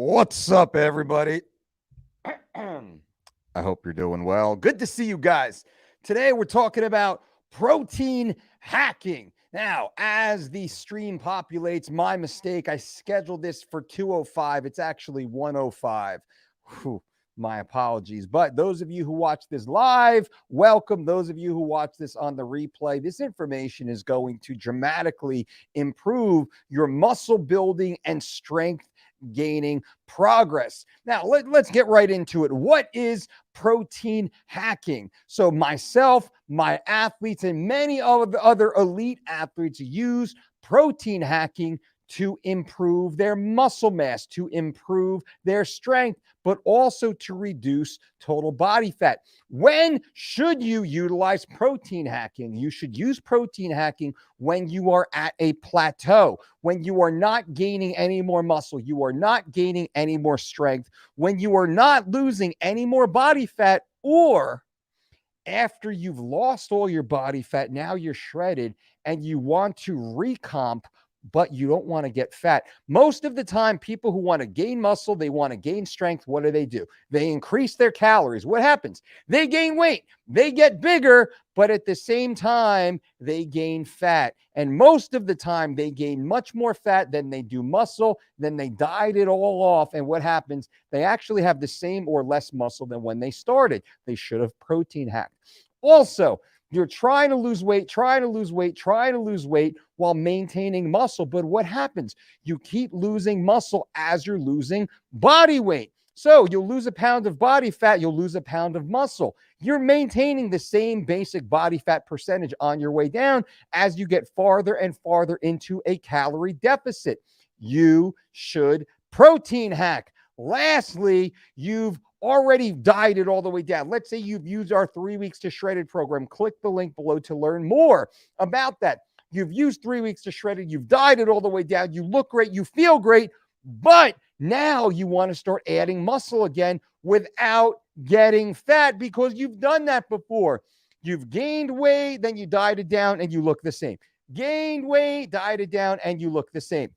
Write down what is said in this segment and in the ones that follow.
What's up, everybody? I hope you're doing well. Good to see you guys. Today, we're talking about protein hacking. Now, as the stream populates, my mistake, I scheduled this for 2:05. It's actually 1:05. Whew, my apologies. But those of you who watch this live, welcome. Those of you who watch this on the replay, this information is going to dramatically improve your muscle building and strength gaining progress. Now, let's get right into it. What is protein hacking? So myself, my athletes, and many of the other elite athletes use protein hacking to improve their muscle mass, to improve their strength, but also to reduce total body fat. When should you utilize protein hacking? You should use protein hacking when you are at a plateau, when you are not gaining any more muscle, you are not gaining any more strength, when you are not losing any more body fat, or after you've lost all your body fat, now you're shredded and you want to recomp, but you don't want to get fat. Most of the time, people who want to gain muscle, they want to gain strength. What do? They increase their calories. What happens? They gain weight, they get bigger, but at the same time, they gain fat. And most of the time, they gain much more fat than they do muscle. Then they diet it all off. And what happens? They actually have the same or less muscle than when they started. They should have protein hacked. Also, you're trying to lose weight, trying to lose weight while maintaining muscle. But what happens? You keep losing muscle as you're losing body weight. So you'll lose a pound of body fat, you'll lose a pound of muscle. You're maintaining the same basic body fat percentage on your way down as you get farther and farther into a calorie deficit. You should protein hack. Lastly, you've already dieted all the way down. Let's say you've used our 3 weeks to shredded program. Click the link below to learn more about that. You've used 3 weeks to shredded. You've dieted all the way down. You look great. You feel great. But now you want to start adding muscle again without getting fat because you've done that before. You've gained weight, then you dieted down and you look the same. Gained weight, dieted down, and you look the same.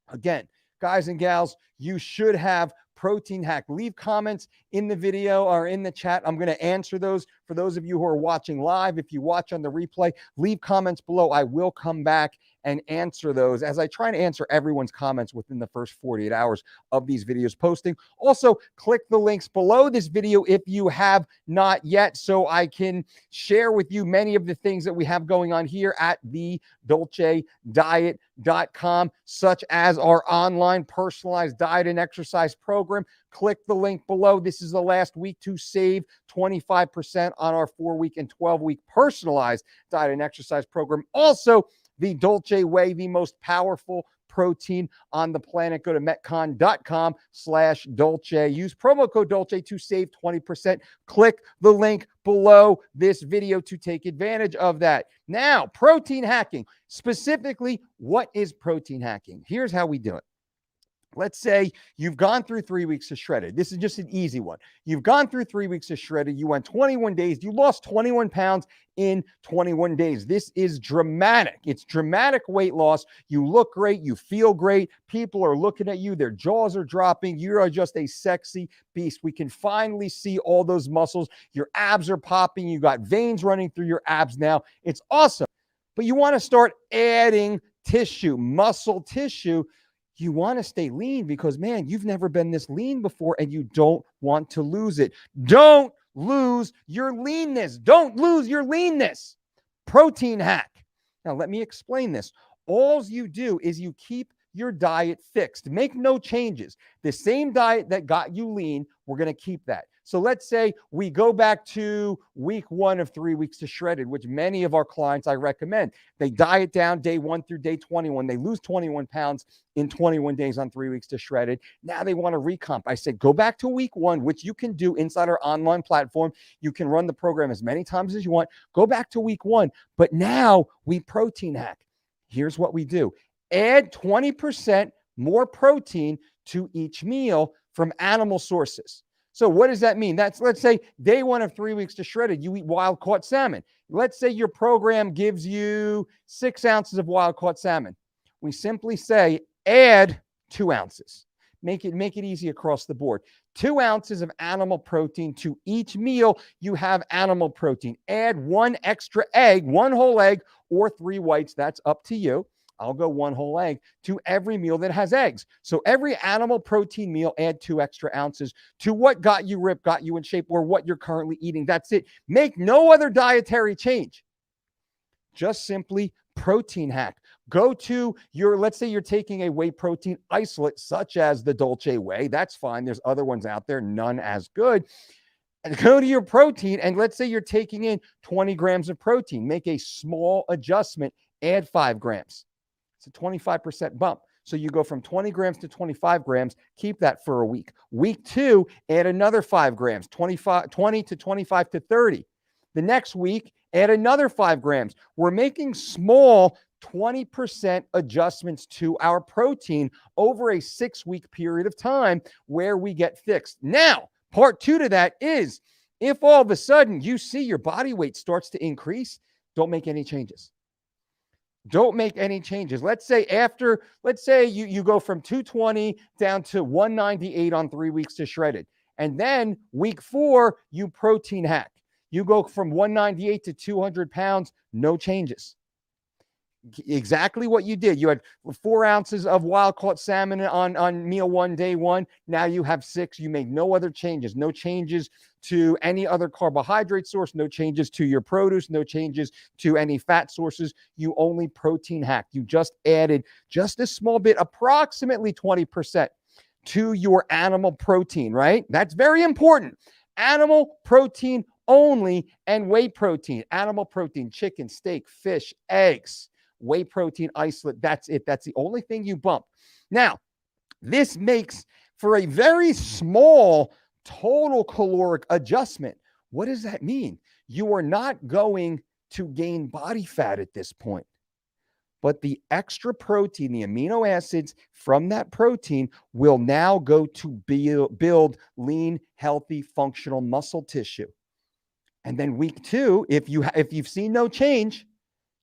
Again, guys and gals, you should have protein hack. Leave comments in the video or in the chat. I'm going to answer those for those of you who are watching live. If you watch on the replay, leave comments below. I will come back and answer those as I try to answer everyone's comments within the first 48 hours of these videos posting. Also, click the links below this video if you have not yet, so I can share with you many of the things that we have going on here at the DolceDiet.com, such as our online personalized diet and exercise program. Click the link below. This is the last week to save 25% on our 4-week and 12-week personalized diet and exercise program. Also, the Dolce Way, the most powerful protein on the planet. Go to metcon.com/Dolce. Use promo code Dolce to save 20%. Click the link below this video to take advantage of that. Now, protein hacking. Specifically, what is protein hacking? Here's how we do it. Let's say you've gone through 3 weeks of shredded. This is just an easy one. You've gone through 3 weeks of shredded. You went 21 days. You lost 21 pounds in 21 days. This is dramatic. It's dramatic weight loss. You look great. You feel great. People are looking at you. Their jaws are dropping. You are just a sexy beast. We can finally see all those muscles. Your abs are popping. You got veins running through your abs now. It's awesome. But you want to start adding tissue, muscle tissue. You want to stay lean because, man, you've never been this lean before and you don't want to lose it. Don't lose your leanness. Don't lose your leanness. Protein hack. Now, let me explain this. All you do is you keep your diet fixed. Make no changes. The same diet that got you lean, we're going to keep that. So let's say we go back to week 1 of 3 weeks to shredded, which many of our clients I recommend. They diet down day 1 through day 21. They lose 21 pounds in 21 days on 3 weeks to shredded. Now they want to recomp. I said, go back to week 1, which you can do inside our online platform. You can run the program as many times as you want. Go back to week 1. But now we protein hack. Here's what we do. Add 20% more protein to each meal from animal sources. So what does that mean? That's, let's say, day 1 of 3 weeks to shredded, you eat wild-caught salmon. Let's say your program gives you 6 ounces of wild-caught salmon. We simply say add 2 ounces Make it easy across the board. 2 ounces of animal protein to each meal. You have animal protein. Add 1 extra egg, 1 whole egg, or 3 whites. That's up to you. I'll go 1 whole egg to every meal that has eggs. So every animal protein meal, add 2 extra ounces to what got you ripped, got you in shape, or what you're currently eating. That's it. Make no other dietary change. Just simply protein hack. Go to let's say you're taking a whey protein isolate, such as the Dolce whey. That's fine. There's other ones out there, none as good. And go to your protein, and let's say you're taking in 20 grams of protein. Make a small adjustment, add 5 grams. It's a 25% bump. So you go from 20 grams to 25 grams, keep that for a week. Week 2, add another 5 grams, 20 to 25 to 30. The next week, add another 5 grams. We're making small 20% adjustments to our protein over a 6-week period of time where we get fixed. Now, part 2 to that is if all of a sudden you see your body weight starts to increase, don't make any changes. Don't make any changes. Let's say you go from 220 down to 198 on 3 weeks to shredded. And then week 4, you protein hack. You go from 198 to 200 pounds, no changes. Exactly what you did. You had 4 ounces of wild-caught salmon on meal 1, day 1. Now you have 6. You made no other changes. No changes to any other carbohydrate source. No changes to your produce. No changes to any fat sources. You only protein hacked. You just added just a small bit, approximately 20%, to your animal protein, right? That's very important. Animal protein only, and whey protein. Animal protein, chicken, steak, fish, eggs. Whey protein isolate. That's it. That's the only thing you bump. Now, this makes for a very small total caloric adjustment. What does that mean? You are not going to gain body fat at this point, but the extra protein, the amino acids from that protein, will now go to build lean, healthy, functional muscle tissue. And then week 2, if you've seen no change,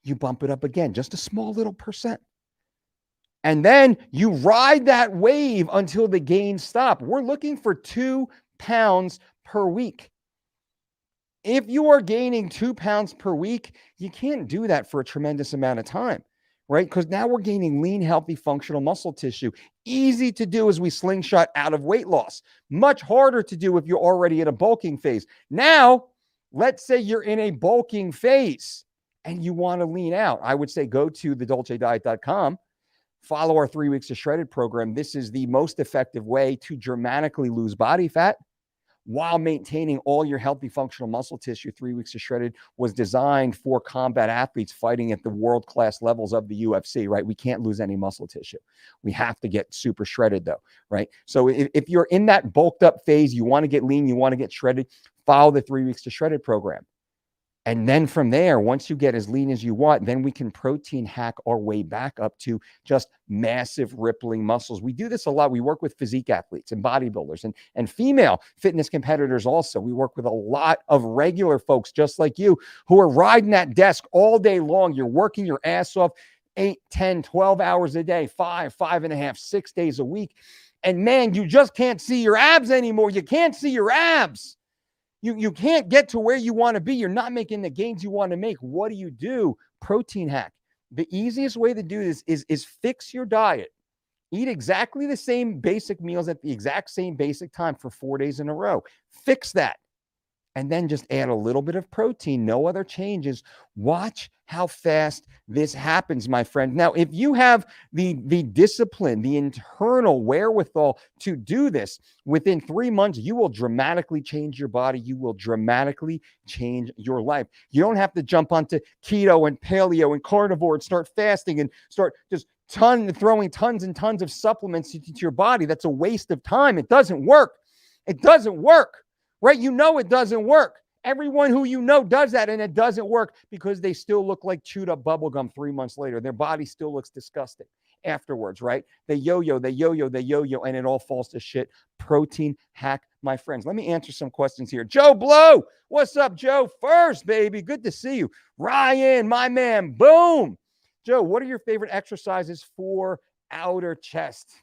you bump it up again, just a small little percent. And then you ride that wave until the gains stop. We're looking for 2 pounds per week. If you are gaining 2 pounds per week, you can't do that for a tremendous amount of time, right? Because now we're gaining lean, healthy, functional muscle tissue. Easy to do as we slingshot out of weight loss. Much harder to do if you're already in a bulking phase. Now, let's say you're in a bulking phase and you want to lean out. I would say go to thedolcediet.com, follow our 3 weeks of shredded program. This is the most effective way to dramatically lose body fat while maintaining all your healthy functional muscle tissue. 3 weeks of shredded was designed for combat athletes fighting at the world-class levels of the UFC, right? We can't lose any muscle tissue. We have to get super shredded though, right? So if you're in that bulked up phase, you want to get lean, you want to get shredded, follow the 3 weeks to shredded program. And then from there, once you get as lean as you want, then we can protein hack our way back up to just massive rippling muscles. We do this a lot. We work with physique athletes and bodybuilders and female fitness competitors also. We work with a lot of regular folks just like you who are riding that desk all day long. You're working your ass off 8, 10, 12 hours a day, 5.5, 6 days a week. And man, you just can't see your abs anymore. You can't see your abs. You can't get to where you want to be. You're not making the gains you want to make. What do? Protein hack. The easiest way to do this is fix your diet. Eat exactly the same basic meals at the exact same basic time for 4 days in a row. Fix that. And then just add a little bit of protein, no other changes. Watch how fast this happens, my friend. Now, if you have the discipline, the internal wherewithal to do this, within 3 months, you will dramatically change your body. You will dramatically change your life. You don't have to jump onto keto and paleo and carnivore and start fasting and start just throwing tons and tons of supplements into your body. That's a waste of time. It doesn't work. It doesn't work. Right? You know it doesn't work. Everyone who you know does that, and it doesn't work because they still look like chewed up bubble gum 3 months later. Their body still looks disgusting afterwards, right? They yo-yo, and it all falls to shit. Protein hack, my friends. Let me answer some questions here. Joe Blow, what's up, Joe? First, baby, good to see you. Ryan, my man, boom. Joe, what are your favorite exercises for outer chest?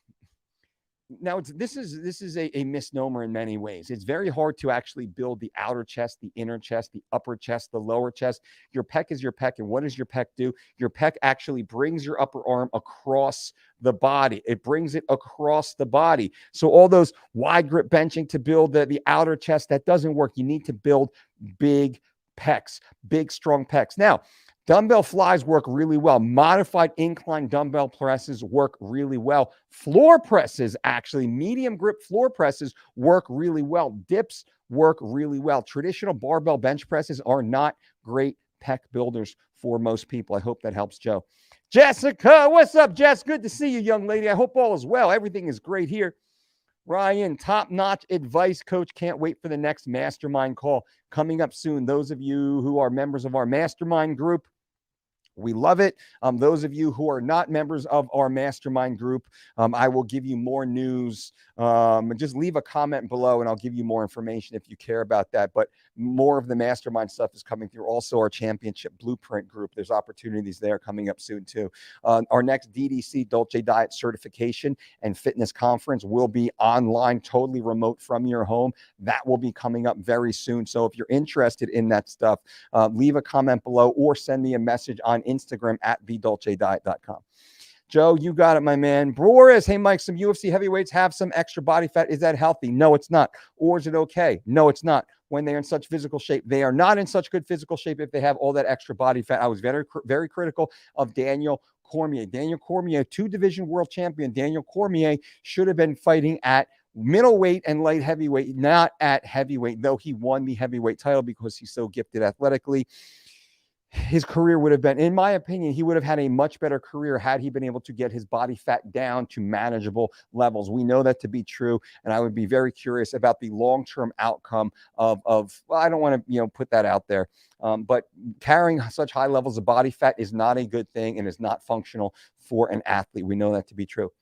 Now this is a misnomer in many ways. It's very hard to actually build the outer chest, the inner chest, the upper chest, the lower chest. Your pec is your pec. And what does your pec do? Your pec actually brings your upper arm across the body. It brings it across the body. So all those wide grip benching to build the outer chest, that doesn't work. You need to build big pecs, big, strong pecs. Now, dumbbell flies work really well. Modified incline dumbbell presses work really well. Floor presses, actually, medium grip floor presses work really well. Dips work really well. Traditional barbell bench presses are not great pec builders for most people. I hope that helps, Joe. Jessica, what's up, Jess? Good to see you, young lady. I hope all is well. Everything is great here. Ryan, top-notch advice, coach. Can't wait for the next mastermind call coming up soon. Those of you who are members of our mastermind group, we love it. Those of you who are not members of our mastermind group, I will give you more news. Just leave a comment below and I'll give you more information if you care about that. But more of the mastermind stuff is coming through. Also, our championship blueprint group. There's opportunities there coming up soon too. Our next DDC, Dolce Diet Certification and Fitness Conference, will be online, totally remote from your home. That will be coming up very soon. So if you're interested in that stuff, leave a comment below or send me a message on Instagram at thedolcediet.com. Joe, you got it, my man. Boris, hey, Mike, some UFC heavyweights have some extra body fat. Is that healthy? No, it's not. Or is it okay? No, it's not. When they're in such physical shape, they are not in such good physical shape if they have all that extra body fat. I was very, very critical of Daniel Cormier. Daniel Cormier, two-division world champion. Daniel Cormier should have been fighting at middleweight and light heavyweight, not at heavyweight, though he won the heavyweight title because he's so gifted athletically. His career would have been, in my opinion, he would have had a much better career had he been able to get his body fat down to manageable levels. We know that to be true, and I would be very curious about the long-term outcome of well, I don't want to, put that out there, but carrying such high levels of body fat is not a good thing and is not functional for an athlete. We know that to be true.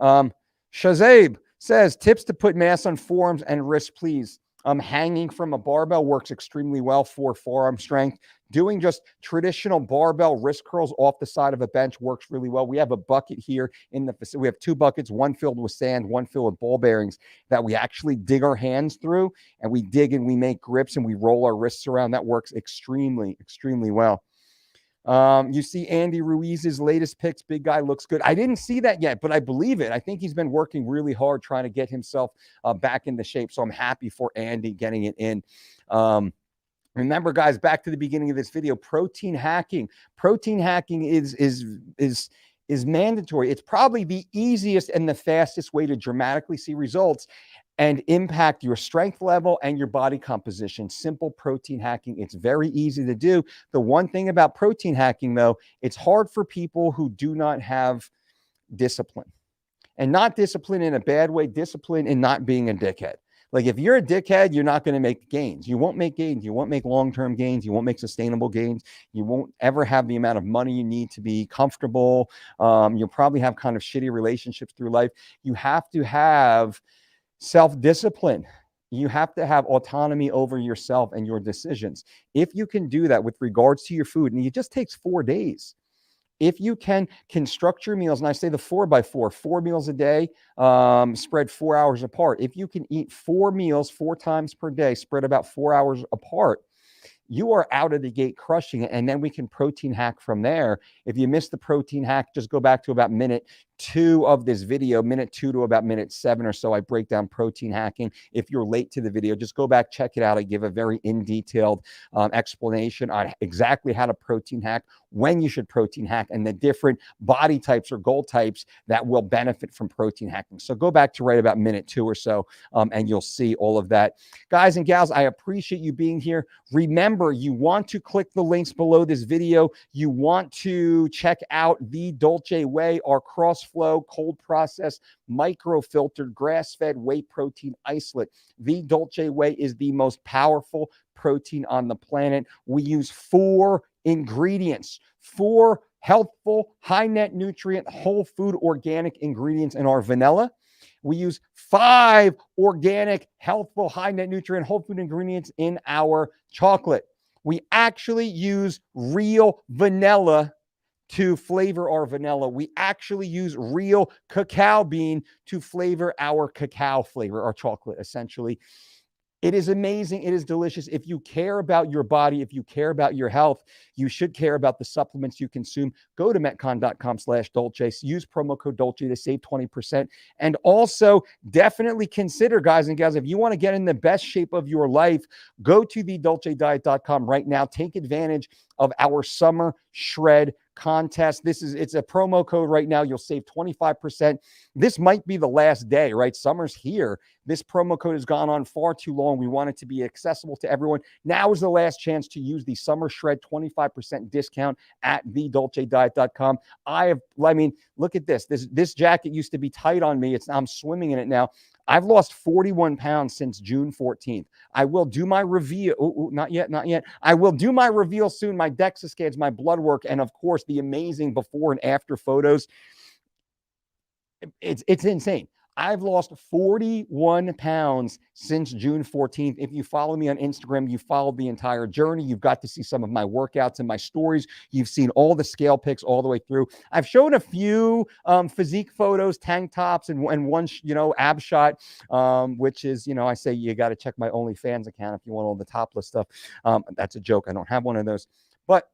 Shazabe says, tips to put mass on forearms and wrists, please. Hanging from a barbell works extremely well for forearm strength. Doing just traditional barbell wrist curls off the side of a bench works really well. We have a bucket here in the facility. We have two buckets, one filled with sand, one filled with ball bearings that we actually dig our hands through, and we dig and we make grips and we roll our wrists around. That works extremely, extremely well. You see Andy Ruiz's latest picks. Big guy looks good. I didn't see that yet, but I believe it. I think he's been working really hard trying to get himself back into shape. So I'm happy for Andy getting it in. Remember, guys, back to the beginning of this video, protein hacking. Protein hacking is mandatory. It's probably the easiest and the fastest way to dramatically see results and impact your strength level and your body composition. Simple protein hacking. It's very easy to do. The one thing about protein hacking, though, it's hard for people who do not have discipline. And not discipline in a bad way, discipline in not being a dickhead. Like if you're a dickhead, you're not going to make gains. You won't make gains. You won't make long-term gains. You won't make sustainable gains. You won't ever have the amount of money you need to be comfortable. You'll probably have kind of shitty relationships through life. You have to have self-discipline. You have to have autonomy over yourself and your decisions. If you can do that with regards to your food, and it just takes 4 days. If you can construct your meals, and I say the 4x4, 4 meals a day, spread 4 hours apart. If you can eat 4 meals 4 times per day, spread about 4 hours apart, you are out of the gate crushing it. And then we can protein hack from there. If you missed the protein hack, just go back to about minute 2 of this video, minute 2 to about minute 7 or so. I break down protein hacking. If you're late to the video, just go back, check it out. I give a very in-detailed explanation on exactly how to protein hack, when you should protein hack, and the different body types or goal types that will benefit from protein hacking. So go back to right about minute 2 or so, and you'll see all of that. Guys and gals, I appreciate you being here. Remember, you want to click the links below this video. You want to check out the Dolce Way, our cross-flow, cold process, micro-filtered, grass-fed whey protein isolate. The Dolce Way is the most powerful protein on the planet. We use 4 ingredients, 4 healthful, high net nutrient, whole food, organic ingredients in our vanilla. We use 5 organic, healthful, high net nutrient, whole food ingredients in our chocolate. We actually use real vanilla to flavor our vanilla. We actually use real cacao bean to flavor our cacao flavor, our chocolate, essentially. It is amazing. It is delicious. If you care about your body, if you care about your health, you should care about the supplements you consume. Go to metcon.com/Dolce. Use promo code Dolce to save 20%. And also definitely consider, guys and gals, if you want to get in the best shape of your life, go to thedolcediet.com right now. Take advantage of our summer shred contest. It's a promo code right now. You'll save 25%. This might be the last day, right? Summer's here. This promo code has gone on far too long. We want it to be accessible to everyone. Now is the last chance to use the Summer Shred 25% discount at thedolcediet.com. I mean, look at this. This jacket used to be tight on me. I'm swimming in it now. I've lost 41 pounds since June 14th. I will do my reveal. Not yet. I will do my reveal soon. My DEXA scans, my blood work, and of course, the amazing before and after photos. It's insane. I've lost 41 pounds since June 14th. If you follow me on Instagram, you followed the entire journey. You've got to see some of my workouts and my stories. You've seen all the scale pics all the way through. I've shown a few physique photos, tank tops, and one, ab shot, which is, I say you got to check my OnlyFans account if you want all the topless stuff. That's a joke. I don't have one of those. But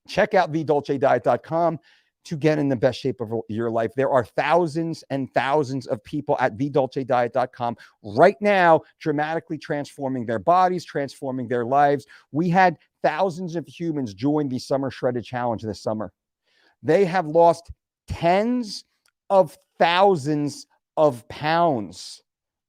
check out thedolcediet.com to get in the best shape of your life. There are thousands and thousands of people at thedolcediet.com right now, dramatically transforming their bodies, transforming their lives. We had thousands of humans join the Summer Shredded Challenge this summer. They have lost tens of thousands of pounds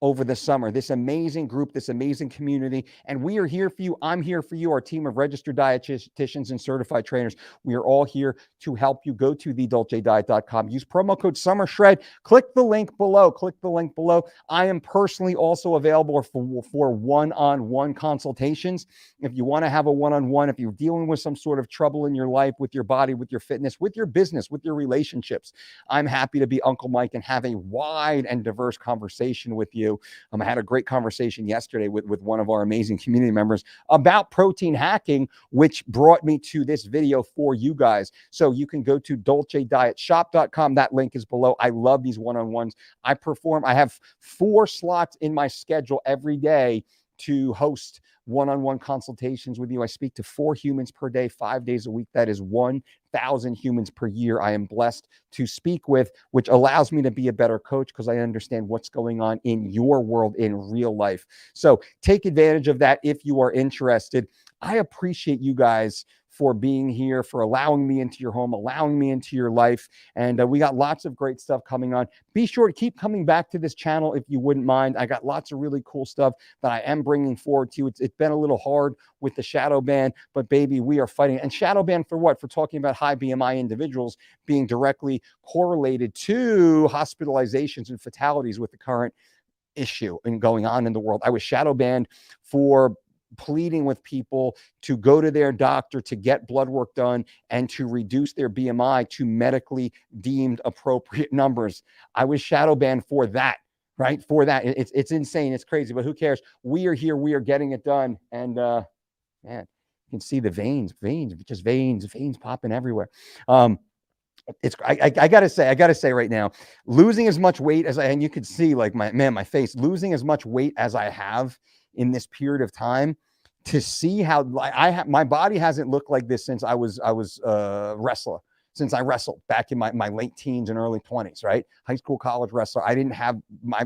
over the summer. This amazing group, this amazing community, and we are here for you. I'm here for you, our team of registered dietitians and certified trainers. We are all here to help you. Go to thedolcediet.com. Use promo code SummerShred. Click the link below. I am personally also available for one-on-one consultations. If you want to have a one-on-one, if you're dealing with some sort of trouble in your life, with your body, with your fitness, with your business, with your relationships, I'm happy to be Uncle Mike and have a wide and diverse conversation with you. I had a great conversation yesterday with one of our amazing community members about protein hacking, which brought me to this video for you guys. So you can go to dolcedietshop.com. That link is below. I love these one-on-ones. I have 4 slots in my schedule every day to host one-on-one consultations with you. I speak to 4 humans per day, 5 days a week. That is 1,000 humans per year I am blessed to speak with, which allows me to be a better coach because I understand what's going on in your world in real life. So take advantage of that if you are interested. I appreciate you guys for being here, for allowing me into your home, allowing me into your life. And we got lots of great stuff coming on. Be sure to keep coming back to this channel if you wouldn't mind. I got lots of really cool stuff that I am bringing forward to you. It's been a little hard with the shadow ban, but baby, we are fighting. And shadow ban for what? For talking about high BMI individuals being directly correlated to hospitalizations and fatalities with the current issue and going on in the world. I was shadow banned for pleading with people to go to their doctor to get blood work done and to reduce their BMI to medically deemed appropriate numbers. I was shadow banned for that, right? For that. It's insane. It's crazy, but who cares? We are here. We are getting it done. And man, you can see the veins popping everywhere. I gotta say right now, losing as much weight as and you could see like my face, losing as much weight as I have in this period of time, to see how my body hasn't looked like this since I was a wrestler, since I wrestled back in my late teens and early 20s, right? High school, college wrestler. I didn't have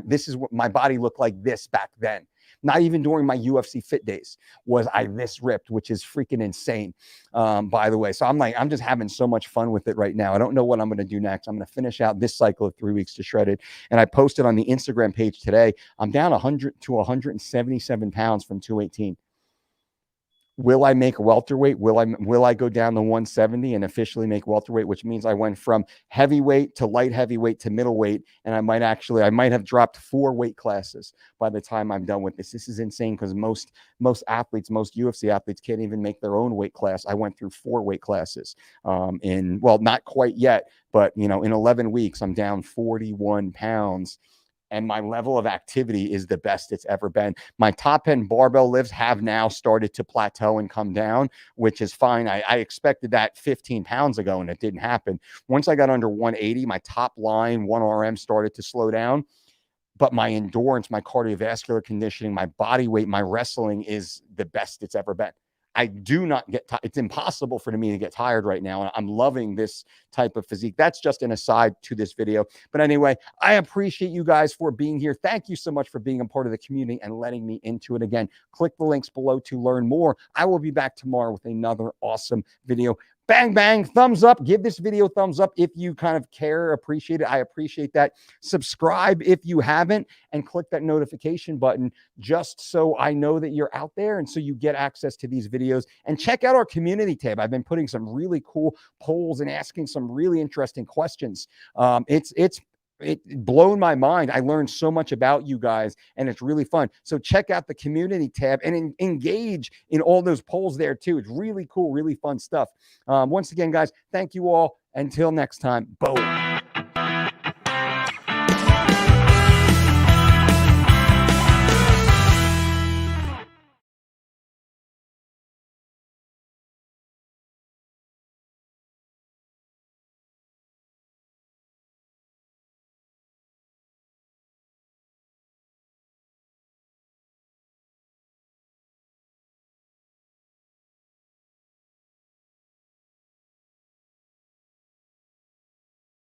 this is what my body looked like this back then. Not even during my UFC fit days was I this ripped, which is freaking insane, by the way. So I'm just having so much fun with it right now. I don't know what I'm going to do next. I'm going to finish out this cycle of 3 weeks to Shredded. And I posted on the Instagram page today, I'm down 100 to 177 pounds from 218. Will I make welterweight? Will I go down to 170 and officially make welterweight, which means I went from heavyweight to light heavyweight to middleweight, and I might have dropped 4 weight classes by the time I'm done with this. This is insane because most athletes, most UFC athletes can't even make their own weight class. I went through 4 weight classes not quite yet, but in 11 weeks I'm down 41 pounds. and my level of activity is the best it's ever been. My top end barbell lifts have now started to plateau and come down, which is fine. I expected that 15 pounds ago and it didn't happen. Once I got under 180, my top line 1RM started to slow down. But my endurance, my cardiovascular conditioning, my body weight, my wrestling is the best it's ever been. I do not get tired. It's impossible for me to get tired right now. And I'm loving this type of physique. That's just an aside to this video. But anyway, I appreciate you guys for being here. Thank you so much for being a part of the community and letting me into it again. Click the links below to learn more. I will be back tomorrow with another awesome video. Bang, bang, thumbs up. Give this video a thumbs up if you kind of care, appreciate it. I appreciate that. Subscribe if you haven't, and click that notification button just so I know that you're out there and so you get access to these videos. And check out our community tab. I've been putting some really cool polls and asking some really interesting questions. It blown my mind. I learned so much about you guys, and it's really fun. So check out the community tab and engage in all those polls there too. It's really cool, really fun stuff. Once again, guys, thank you all. Until next time, boom.